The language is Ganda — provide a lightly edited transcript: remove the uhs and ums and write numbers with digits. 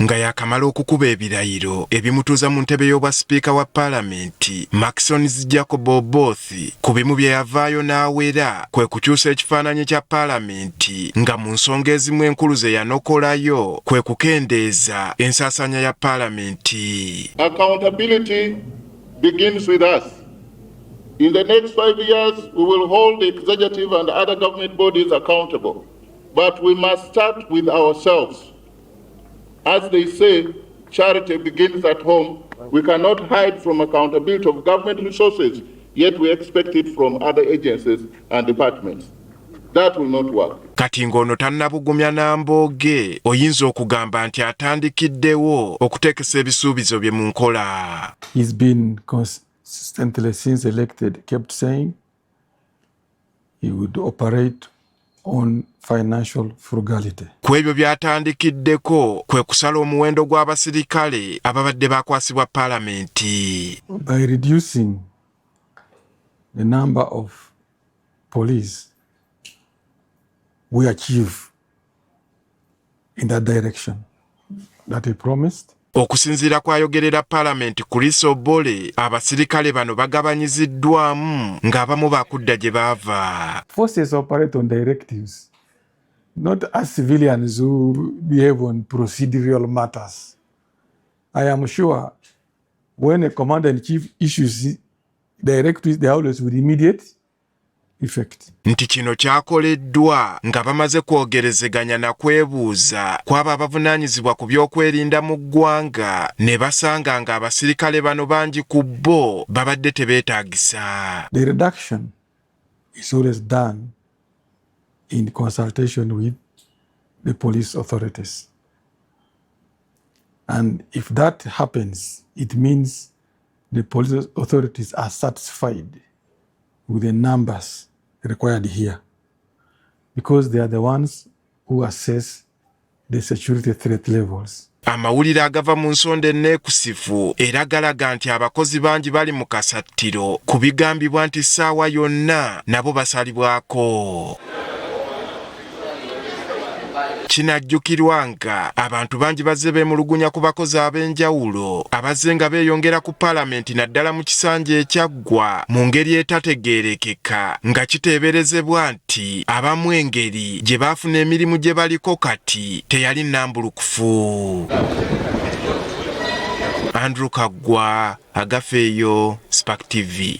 nga yakamala okukuba ebirayiro ebimutuuza mu ntebe y'obwa sipiika wa Palamenti Maxons Jacob Oboth ku bimu bye yavaayo n'awera kwe kukyusa ekifaananyi kya Palamenti nga mu nsonga ezimu enkulu ze yanokolayo kwe kukendeeza ensaasanya ya Palamenti. Accountability begins with us. In the next 5 years, we will hold the executive and other government bodies accountable. But we must start with ourselves. As they say, charity begins at home. We cannot hide from accountability of government resources, yet we expect it from other agencies and departments. That will not work. Kati ng'ono tannabugumya Nambooge oyinza okugamba nti atandikiddewo okuteekesa ebisuubizo bye mu nkola. He's been consistently since elected kept saying he would operate on financial frugality. Ku ebyo by'atandikiddeko kwe kusala omuwendo gw'abaserikale ababadde bakwasibwa Palamenti. By reducing the number of police, we achieve in that direction that he promised. Okusinzira ku ayogerera Palamenti Chris Obole, abaserikale bano bagabanyiziddwamu ng'abamu bakudda gye baava. Forces operate on directives, not as civilians who behave on procedural matters. I am sure when a commander-in-chief issues directives, they always with immediate effect. Nti kino kyakoleddwa nga bamaze kwogerezeganya na kwebuuza kw'abo abavunanyizibwa ku by'okwerinda mu ggwanga ne basanga nga abaserikale bano bangi ku bo babadde tebeetaagisa. The reduction is always done in consultation with the police authorities. And if that happens, it means the police authorities are satisfied with the numbers required here, because they are the ones who assess the security threat levels. Amawulire agava mu nsonda enneekusifu era galaga nti abakozi bangi bali mu kasattiro ku bigambibwa nti ssaawa yonna nabo basalibwako. Kinajjukirwa nga abantu bangi bazze beemulugunya ku bakozi ab'enjawulo abazze nga beeyongera ku Palamenti naddala mu kisanja ekyaggwa mu ngeri etategeerekeka nga kiteeberezebwa nti abamu engeri gye baafuna emirimu gye baliko kati teyali nnambulukufu. Andrew Kaggwa, Agafeeyo, Spark TV.